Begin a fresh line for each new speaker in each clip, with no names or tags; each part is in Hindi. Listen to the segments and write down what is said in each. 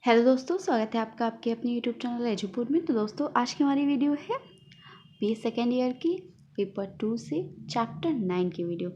हेलो दोस्तों, स्वागत है आपका आपके अपने यूट्यूब चैनल एजुपुर में। तो दोस्तों, आज की हमारी वीडियो है बी सेकेंड ईयर की पेपर 2 से चैप्टर 9 की वीडियो।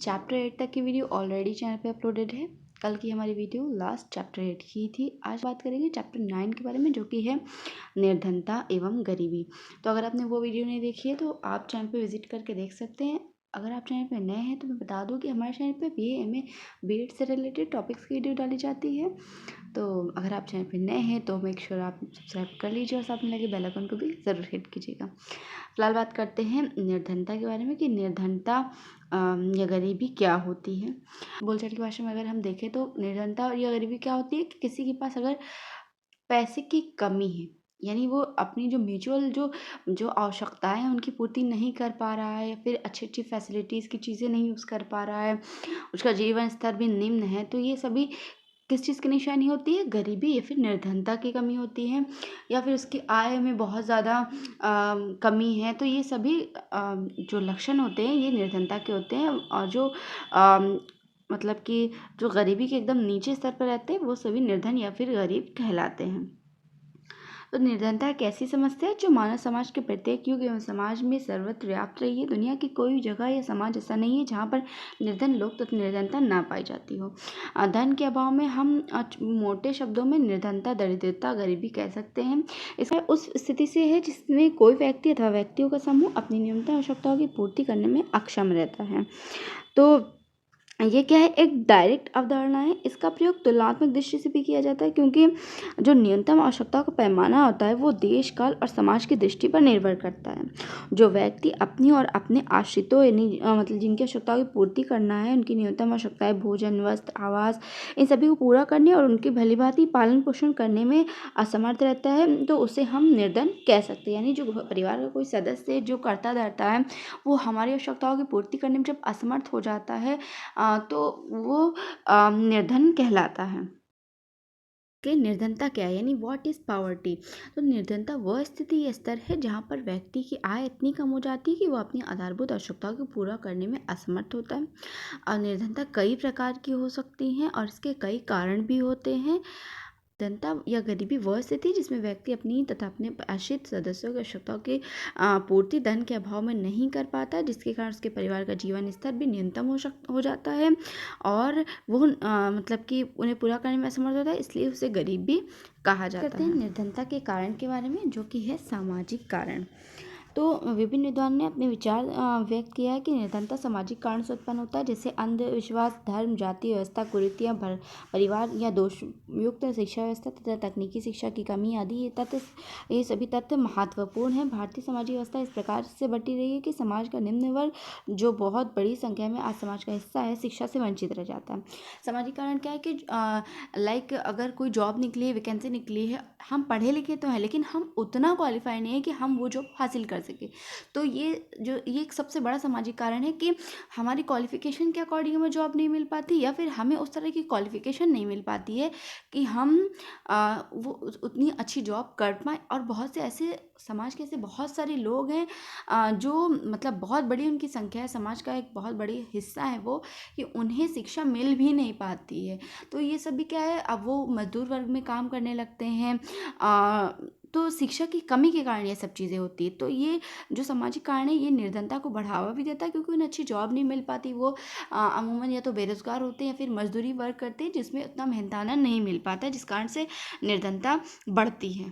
चैप्टर 8 तक की वीडियो ऑलरेडी चैनल पे अपलोडेड है। कल की हमारी वीडियो लास्ट चैप्टर 8 की थी। आज बात करेंगे चैप्टर 9 के बारे में, जो कि है निर्धनता एवं गरीबी। तो अगर आपने वो वीडियो नहीं देखी है तो आप चैनल पे विजिट करके देख सकते हैं। अगर आप चैनल पे नए हैं तो मैं बता दूं कि हमारे चैनल पे BA MA BEd से रिलेटेड टॉपिक्स की वीडियो डाली जाती है। तो अगर आप चैनल पे नए हैं तो मेक श्योर आप सब्सक्राइब कर लीजिए और साथ में लगे बेल आइकन को भी ज़रूर हिट कीजिएगा। फिलहाल बात करते हैं निर्धनता के बारे में कि निर्धनता या गरीबी क्या होती है। बोलचाल की भाषा में अगर हम देखें तो निर्धनता या गरीबी क्या होती है कि किसी के पास अगर पैसे की कमी है, यानी वो अपनी जो म्यूचुअल जो जो आवश्यकताएं हैं उनकी पूर्ति नहीं कर पा रहा है, या फिर अच्छी अच्छी फैसिलिटीज़ की चीज़ें नहीं यूज़ कर पा रहा है, उसका जीवन स्तर भी निम्न है। तो ये सभी किस चीज़ की निशानी होती है? गरीबी या फिर निर्धनता की कमी होती है, या फिर उसकी आय में बहुत ज़्यादा कमी है। तो ये सभी जो लक्षण होते हैं ये निर्धनता के होते हैं। और जो मतलब कि जो गरीबी के एकदम नीचे स्तर पर रहते हैं वो सभी निर्धन या फिर गरीब कहलाते हैं। तो निर्धनता एक ऐसी समस्या है जो मानव समाज के प्रत्येक युग एवं समाज में सर्वत्र व्याप्त रही है। दुनिया की कोई जगह या समाज ऐसा नहीं है जहाँ पर निर्धन लोग तथा निर्धनता ना पाई जाती हो। धन के अभाव में हम मोटे शब्दों में निर्धनता, दरिद्रता, गरीबी कह सकते हैं। इसका उस स्थिति से है जिसमें कोई व्यक्ति अथवा व्यक्तियों का समूह अपनी न्यूनतम आवश्यकताओं की पूर्ति करने में अक्षम रहता है। तो ये क्या है, एक डायरेक्ट अवधारणा है। इसका प्रयोग तुलनात्मक दृष्टि से भी किया जाता है, क्योंकि जो न्यूनतम आवश्यकताओं का पैमाना होता है वो देश, काल और समाज की दृष्टि पर निर्भर करता है। जो व्यक्ति अपनी और अपने आश्रितों यानी मतलब जिनकी आवश्यकताओं की पूर्ति करना है, उनकी न्यूनतम आवश्यकताएं भोजन, वस्त्र, आवास, इन सभी को पूरा करने और उनकी भलीभांति पालन पोषण करने में असमर्थ रहता है, तो उसे हम निर्धन कह सकते हैं। यानी जो परिवार का कोई सदस्य जो करता धरता है वो हमारी आवश्यकताओं की पूर्ति करने में जब असमर्थ हो जाता है तो वो निर्धन कहलाता है। कि निर्धनता क्या है, यानी व्हाट इज़ पॉवर्टी। तो निर्धनता वह स्थिति या स्तर है जहाँ पर व्यक्ति की आय इतनी कम हो जाती है कि वो अपनी आधारभूत आवश्यकताओं को पूरा करने में असमर्थ होता है। और निर्धनता कई प्रकार की हो सकती हैं और इसके कई कारण भी होते हैं। दंता या गरीबी वह स्थिति है जिसमें व्यक्ति अपनी तथा अपने आश्रित सदस्यों की आवश्यकताओं की पूर्ति धन के अभाव में नहीं कर पाता, जिसके कारण उसके परिवार का जीवन स्तर भी न्यूनतम हो जाता है और वो मतलब कि उन्हें पूरा करने में असमर्थ होता है, इसलिए उसे गरीब भी कहा जाता है। निर्धनता के कारण के बारे में, जो कि है सामाजिक कारण। तो विभिन्न विद्वान ने अपने विचार व्यक्त किया है कि निर्धनता सामाजिक कारण से उत्पन्न होता है, जैसे अंधविश्वास, धर्म, जाति व्यवस्था, कुरीतियाँ, परिवार या दोषयुक्त शिक्षा व्यवस्था तथा तकनीकी शिक्षा की कमी आदि। ये सभी तथ्य महत्वपूर्ण हैं। भारतीय समाजिक व्यवस्था इस प्रकार से बटी रही है कि समाज का निम्न वर्ग, जो बहुत बड़ी संख्या में आज समाज का हिस्सा है, शिक्षा से वंचित रह जाता है। सामाजिक कारण क्या है कि लाइक अगर कोई जॉब निकली है, वैकेंसी निकली है, हम पढ़े लिखे तो हैं लेकिन हम उतना क्वालिफाई नहीं है कि हम वो जॉब हासिल कर सके। तो ये एक सबसे बड़ा सामाजिक कारण है कि हमारी क्वालिफिकेशन के अकॉर्डिंग हमें जॉब नहीं मिल पाती, या फिर हमें उस तरह की क्वालिफिकेशन नहीं मिल पाती है कि हम वो उतनी अच्छी जॉब कर पाएँ। और बहुत से ऐसे समाज के ऐसे बहुत सारे लोग हैं जो मतलब बहुत बड़ी उनकी संख्या है, समाज का एक बहुत बड़ी हिस्सा है वो, कि उन्हें शिक्षा मिल भी नहीं पाती है। तो ये सभी क्या है, अब वो मजदूर वर्ग में काम करने लगते हैं। तो शिक्षा की कमी के कारण ये सब चीज़ें होती है। तो ये जो सामाजिक कारण है ये निर्धनता को बढ़ावा भी देता है, क्योंकि उन्हें अच्छी जॉब नहीं मिल पाती। वो अमूमन या तो बेरोजगार होते हैं या फिर मजदूरी वर्क करते हैं, जिसमें उतना मेहनताना नहीं मिल पाता है, जिस कारण से निर्धनता बढ़ती है।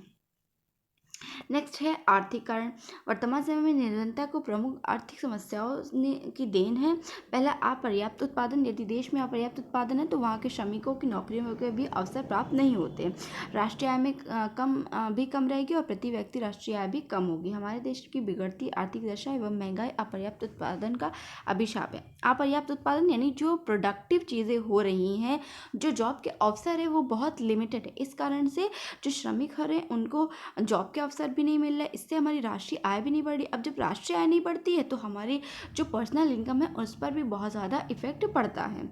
नेक्स्ट है आर्थिक कारण। वर्तमान समय में निर्धनता को प्रमुख आर्थिक समस्याओं की देन है। पहला, अपर्याप्त उत्पादन। यदि देश में अपर्याप्त उत्पादन है तो वहाँ के श्रमिकों की नौकरियों के भी अवसर प्राप्त नहीं होते। राष्ट्रीय आय में कम रहेगी और प्रति व्यक्ति राष्ट्रीय आय भी कम होगी। हमारे देश की बिगड़ती आर्थिक दशा एवं महंगाई अपर्याप्त उत्पादन का अभिशाप है। अपर्याप्त उत्पादन यानी जो प्रोडक्टिव चीज़ें हो रही हैं, जो जॉब के अवसर है वो बहुत लिमिटेड है। इस कारण से जो श्रमिक हो रहे हैं उनको जॉब के अवसर भी नहीं मिल रहा है, इससे हमारी राष्ट्रीय आय भी नहीं बढ़ रही। अब जब राष्ट्रीय आय नहीं बढ़ती है तो हमारी जो पर्सनल इनकम है उस पर भी बहुत ज़्यादा इफेक्ट पड़ता है।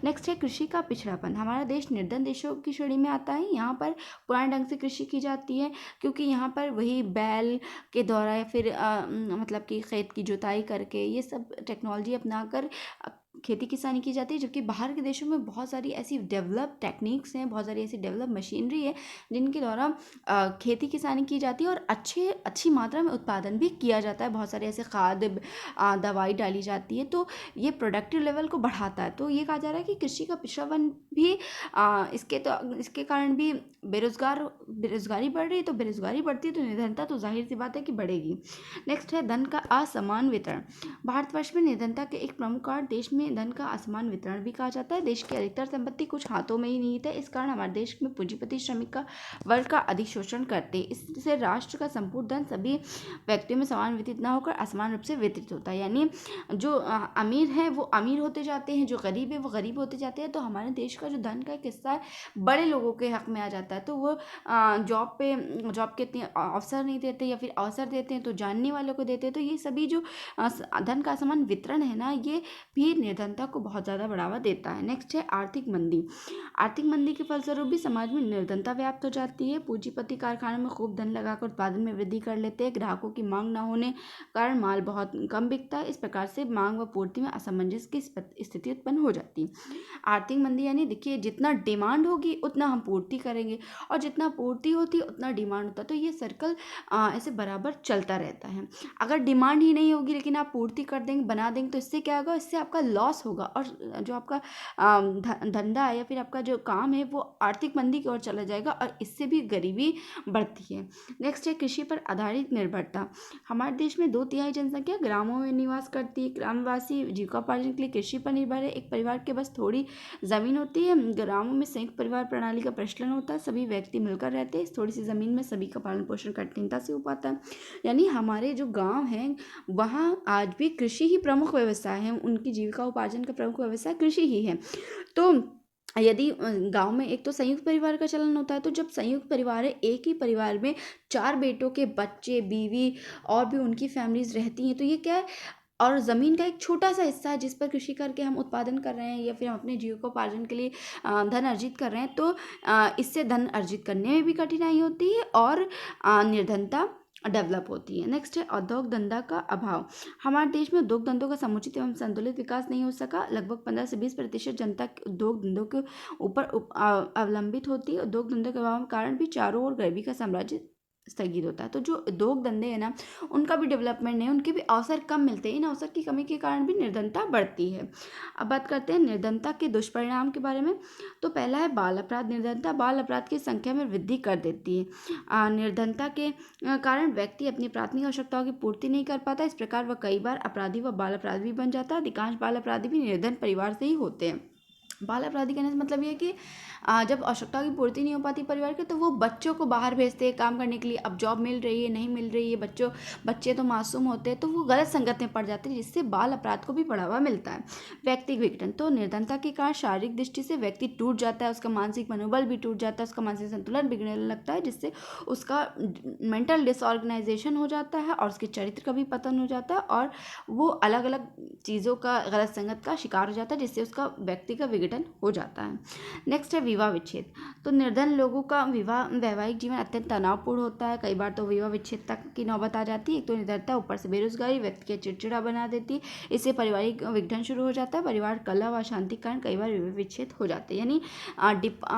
नेक्स्ट है कृषि का पिछड़ापन। हमारा देश निर्धन देशों की श्रेणी में आता है। यहाँ पर पुराने ढंग से कृषि की जाती है, क्योंकि यहाँ पर वही बैल के द्वारा या फिर मतलब कि खेत की जुताई करके ये सब टेक्नोलॉजी अपनाकर खेती किसानी की जाती है, जबकि बाहर के देशों में बहुत सारी ऐसी डेवलप टेक्निक्स हैं, बहुत सारी ऐसी डेवलप मशीनरी है जिनके द्वारा खेती किसानी की जाती है और अच्छी मात्रा में उत्पादन भी किया जाता है। बहुत सारे ऐसे खाद दवाई डाली जाती है, तो ये प्रोडक्टिव लेवल को बढ़ाता है। तो ये कहा जा रहा है कि कृषि का पिछड़ापन भी इसके कारण भी बेरोजगारी बढ़ रही है। तो बेरोजगारी बढ़ती है तो निर्धनता तो जाहिर सी बात है कि बढ़ेगी। नेक्स्ट है धन का असमान वितरण। भारतवर्ष में निर्धनता के एक प्रमुख कारण देश में धन का असमान वितरण भी कहा जाता है। देश की अधिकतर संपत्ति कुछ हाथों में ही निहित है। इस कारण हमारे देश में पूंजीपति श्रमिक का वर्ग का अधिक शोषण करते हैं। इससे राष्ट्र का संपूर्ण धन सभी व्यक्तियों में समान वितरित न होकर असमान रूप से वितरित होता है। यानी जो अमीर है वो अमीर होते जाते हैं, जो गरीब है वो गरीब होते जाते हैं। तो हमारे देश का जो धन का एक हिस्सा है बड़े लोगों के हक में आ जाता है। तो वो जॉब के इतने अवसर नहीं देते, या फिर अवसर देते हैं तो जानने वालों को देते हैं। तो ये सभी जो धन का असमान वितरण है ना, ये भी निर्धनता को बहुत ज़्यादा बढ़ावा देता है। नेक्स्ट है आर्थिक मंदी। आर्थिक मंदी के फलस्वरूप भी समाज में निर्धनता व्याप्त हो जाती है। पूंजीपति कारखानों में खूब धन लगाकर उत्पादन में वृद्धि कर लेते हैं। ग्राहकों की मांग न होने कारण माल बहुत कम बिकता है। इस प्रकार से मांग व पूर्ति में असमंजस की स्थिति उत्पन्न हो जाती है। आर्थिक मंदी यानी देखिए, जितना डिमांड होगी उतना हम पूर्ति करेंगे, और जितना पूर्ति होती है उतना डिमांड होता है। तो ये सर्कल ऐसे बराबर चलता रहता है। अगर डिमांड ही नहीं होगी लेकिन आप पूर्ति कर देंगे, बना देंगे, तो इससे क्या होगा, इससे आपका लॉस होगा, और जो आपका धंधा है या फिर आपका जो काम है वो आर्थिक मंदी की ओर चला जाएगा, और इससे भी गरीबी बढ़ती है। नेक्स्ट है कृषि पर आधारित निर्भरता। हमारे देश में 2/3 जनसंख्या ग्रामों में निवास करती है। ग्रामवासी जीविकोपार्जन के लिए कृषि पर निर्भर है। एक परिवार के बस थोड़ी ज़मीन होती है। ग्रामों में संयुक्त परिवार प्रणाली का प्रचलन होता है। सभी व्यक्ति मिलकर रहते हैं। इस थोड़ी सी ज़मीन में सभी का पालन पोषण कठिनता से हो पाता है। यानी हमारे जो गांव हैं वहाँ आज भी कृषि ही प्रमुख व्यवसाय है। उनकी जीविका उपार्जन का प्रमुख व्यवसाय कृषि ही है। तो यदि गांव में एक तो संयुक्त परिवार का चलन होता है, तो जब संयुक्त परिवार है, एक ही परिवार में 4 बेटों के बच्चे, बीवी और भी उनकी फैमिलीज रहती हैं, तो ये क्या है, और ज़मीन का एक छोटा सा हिस्सा है जिस पर कृषि करके हम उत्पादन कर रहे हैं या फिर हम अपने जीविकोपार्जन के लिए धन अर्जित कर रहे हैं। तो इससे धन अर्जित करने में भी कठिनाई होती है और निर्धनता डेवलप होती है। नेक्स्ट है उद्योग धंधा का अभाव। हमारे देश में उद्योग धंधों का समुचित एवं संतुलित विकास नहीं हो सका। लगभग 15 से 20% जनता उद्योग धंधों के ऊपर अवलंबित होती है। उद्योग धंधों के अभाव के कारण भी चारों ओर गरीबी का साम्राज्य स्थगित होता है। तो जो उद्योग धंधे हैं ना, उनका भी डेवलपमेंट नहीं, उनके भी अवसर कम मिलते हैं। इन अवसर की कमी के कारण भी निर्धनता बढ़ती है। अब बात करते हैं निर्धनता के दुष्परिणाम के बारे में। तो पहला है बाल अपराध। निर्धनता बाल अपराध की संख्या में वृद्धि कर देती है। निर्धनता के कारण व्यक्ति अपनी प्राथमिक आवश्यकताओं की पूर्ति नहीं कर पाता। इस प्रकार वह कई बार अपराधी व बाल अपराधी भी बन जाता है। अधिकांश बाल अपराधी भी निर्धन परिवार से ही होते हैं। बाल अपराधी कहने से मतलब ये है कि जब आवश्यकताओं की पूर्ति नहीं हो पाती परिवार के, तो वो बच्चों को बाहर भेजते हैं काम करने के लिए। अब जॉब मिल रही है, नहीं मिल रही है, बच्चे तो मासूम होते हैं, तो वो गलत संगत में पड़ जाते हैं, जिससे बाल अपराध को भी बढ़ावा मिलता है। व्यक्तिगत विघटन। तो निर्धनता के कारण शारीरिक दृष्टि से व्यक्ति टूट जाता है, उसका मानसिक मनोबल भी टूट जाता है, उसका मानसिक संतुलन बिगड़ने लगता है, जिससे उसका मेंटल डिसऑर्गेनाइजेशन हो जाता है और उसके चरित्र का भी पतन हो जाता है, और वो अलग अलग चीज़ों का, गलत संगत का शिकार हो जाता है, जिससे उसका व्यक्ति का विघटन हो जाता है। नेक्स्ट है विवाह विच्छेद। तो निर्धन लोगों का वैवाहिक जीवन अत्यंत तनावपूर्ण होता है। कई बार तो विवाह विच्छेद तक की नौबत आ जाती है। एक तो निर्धनता, ऊपर से बेरोजगारी व्यक्ति के चिड़चिड़ा बना देती है। इससे पारिवारिक विघटन शुरू हो जाता है। परिवार कलह व अशांति के कारण कई बार विवाह विच्छेद हो जाते हैं। यानी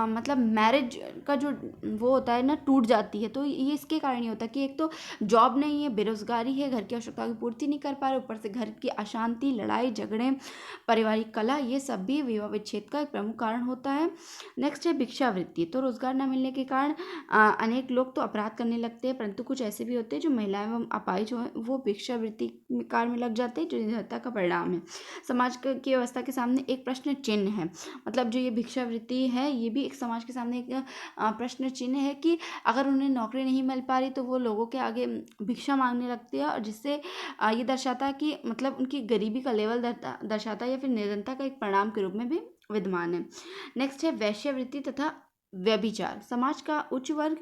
मतलब मैरिज का जो वो होता है ना, टूट जाती है। तो ये इसके कारण ही होता है कि एक तो जॉब नहीं है, बेरोजगारी है, घर की आवश्यकताओं की पूर्ति नहीं कर पा रहे, ऊपर से घर की अशांति, लड़ाई झगड़े, पारिवारिक कलह, ये सब भी विवाह विच्छेद का एक प्रमुख कारण होता है। नेक्स्ट है भिक्षावृत्ति। तो रोजगार न मिलने के कारण अनेक लोग तो अपराध करने लगते हैं, परंतु कुछ ऐसे भी होते हैं जो महिलाएं एवं अपाहिज जो है वो भिक्षावृत्ति कार्य में लग जाते हैं, जो निर्धनता का परिणाम है। समाज की व्यवस्था के सामने एक प्रश्न चिन्ह है। मतलब जो ये भिक्षावृत्ति है, ये भी एक समाज के सामने एक प्रश्न चिन्ह है कि अगर उन्हें नौकरी नहीं मिल पा रही तो वो लोगों के आगे भिक्षा मांगने लगती है, और जिससे ये दर्शाता है कि मतलब उनकी गरीबी का लेवल दर्शाता है, या फिर निर्धनता का एक परिणाम के रूप में भी विद्यमान है। नेक्स्ट है वेश्यावृत्ति तथा व्यभिचार समाज का उच्च वर्ग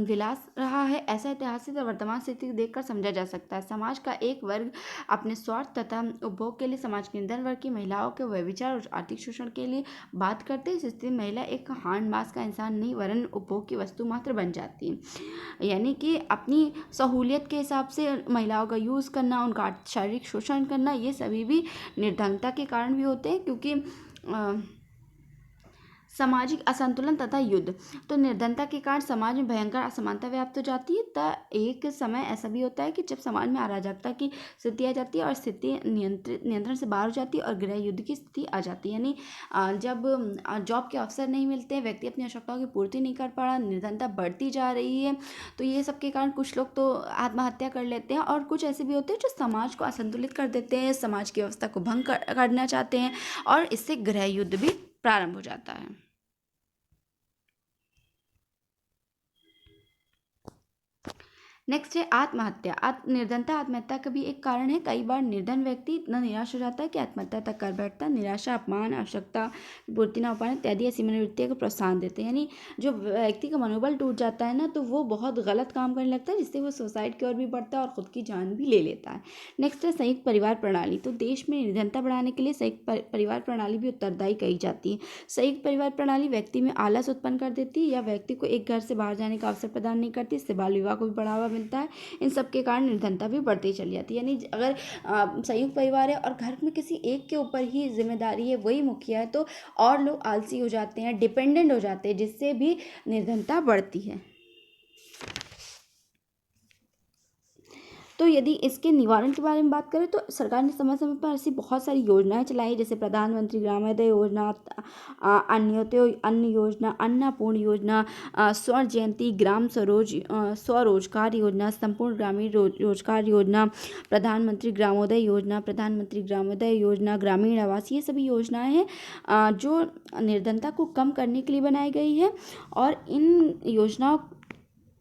विलास रहा है, ऐसा ऐतिहासिक और वर्तमान स्थिति देखकर समझा जा सकता है। समाज का एक वर्ग अपने स्वार्थ तथा उपभोग के लिए समाज के निर्धन वर्ग की महिलाओं के व्यभिचार और आर्थिक शोषण के लिए बात करते हैं। इस स्थिति में महिला एक हांड मास का इंसान नहीं वरन उपभोग की वस्तु मात्र बन जाती है। यानी कि अपनी सहूलियत के हिसाब से महिलाओं का यूज़ करना, उनका शारीरिक शोषण करना, ये सभी भी निर्धनता के कारण भी होते हैं। क्योंकि सामाजिक असंतुलन तथा युद्ध, तो निर्धनता के कारण समाज में भयंकर असमानता व्याप्त हो जाती है। एक समय ऐसा भी होता है कि जब समाज में अराजकता की स्थिति आ जाती है और स्थिति नियंत्रण से बाहर हो जाती है और गृह युद्ध की स्थिति आ जाती है। यानी जब जॉब के अवसर नहीं मिलते हैं, व्यक्ति अपनी आवश्यकताओं की पूर्ति नहीं कर पा रहा, निर्धनता बढ़ती जा रही है, तो ये सब के कारण कुछ लोग तो आत्महत्या कर लेते हैं और कुछ ऐसे भी होते हैं जो समाज को असंतुलित कर देते हैं, समाज की व्यवस्था को भंग करना चाहते हैं और इससे गृह युद्ध भी प्रारंभ हो जाता है। नेक्स्ट है आत्महत्या। निर्धनता आत्महत्या का भी एक कारण है। कई बार निर्धन व्यक्ति इतना निराश हो जाता है कि आत्महत्या तक कर बैठता है। निराशा, अपमान, आवश्यकता पूर्ति न हो पाने इत्यादि ऐसी मनोवृत्तियों को प्रोत्साहन देते हैं। यानी जो व्यक्ति का मनोबल टूट जाता है ना, तो वो बहुत गलत काम करने लगता है, जिससे वो सुसाइड की ओर भी बढ़ता है और खुद की जान भी ले लेता है। नेक्स्ट है संयुक्त परिवार प्रणाली। तो देश में निर्धनता बढ़ाने के लिए संयुक्त परिवार प्रणाली भी उत्तरदायी कही जाती है। संयुक्त परिवार प्रणाली व्यक्ति में आलस उत्पन्न कर देती है या व्यक्ति को एक घर से बाहर जाने का अवसर प्रदान नहीं करती। इससे बाल विवाह को भी बढ़ावा मिलता है। इन सब के कारण निर्धनता भी बढ़ती चली जाती है। यानी अगर संयुक्त परिवार है और घर में किसी एक के ऊपर ही जिम्मेदारी है, वही मुखिया है, तो और लोग आलसी हो जाते हैं, डिपेंडेंट हो जाते हैं, जिससे भी निर्धनता बढ़ती है। तो यदि इसके निवारण के बारे में बात करें तो सरकार ने समय समय पर ऐसी बहुत सारी योजनाएं चलाई, जैसे प्रधानमंत्री ग्रामोदय योजना, अन्योदय अन्न योजना, अन्नपूर्ण योजना, स्वर्ण जयंती, ग्राम स्वरोजगार योजना, संपूर्ण ग्रामीण रोजगार योजना, प्रधानमंत्री ग्रामोदय योजना, ग्रामीण आवास, ये सभी योजनाएं हैं जो निर्धनता को कम करने के लिए बनाई गई है। और इन योजनाओं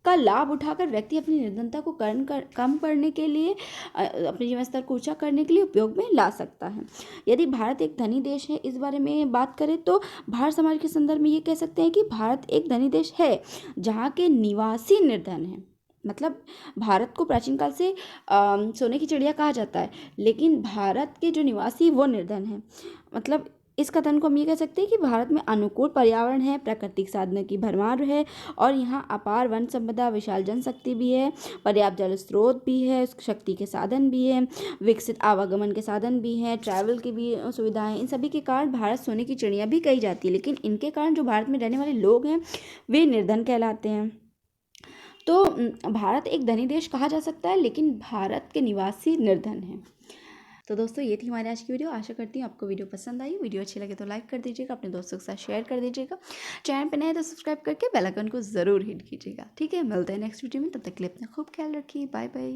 का लाभ उठाकर व्यक्ति अपनी निर्धनता को कम करने के लिए, अपने जीवन स्तर को ऊंचा करने के लिए उपयोग में ला सकता है। यदि भारत एक धनी देश है, इस बारे में बात करें तो भारत समाज के संदर्भ में ये कह सकते हैं कि भारत एक धनी देश है जहाँ के निवासी निर्धन हैं। मतलब भारत को प्राचीन काल से सोने की चिड़िया कहा जाता है, लेकिन भारत के जो निवासी वो निर्धन हैं। मतलब इस कथन को हम ये कह सकते हैं कि भारत में अनुकूल पर्यावरण है, प्राकृतिक साधनों की भरमार है और यहाँ अपार वन संपदा, विशाल जनशक्ति भी है, पर्याप्त जल स्रोत भी है, शक्ति के साधन भी है, विकसित आवागमन के साधन भी हैं, ट्रैवल की भी सुविधाएं। इन सभी के कारण भारत सोने की चिड़िया भी कही जाती है, लेकिन इनके कारण जो भारत में रहने वाले लोग हैं वे निर्धन कहलाते हैं। तो भारत एक धनी देश कहा जा सकता है, लेकिन भारत के निवासी निर्धन हैं। तो दोस्तों ये थी हमारी आज की वीडियो। आशा करती हूँ आपको वीडियो पसंद आई। वीडियो अच्छी लगे तो लाइक कर दीजिएगा, अपने दोस्तों के साथ शेयर कर दीजिएगा, चैनल पे नए तो सब्सक्राइब करके बेल आइकन को ज़रूर हिट कीजिएगा। ठीक है, मिलते हैं नेक्स्ट वीडियो में, तब तक के लिए अपना खूब ख्याल रखिए। Bye bye.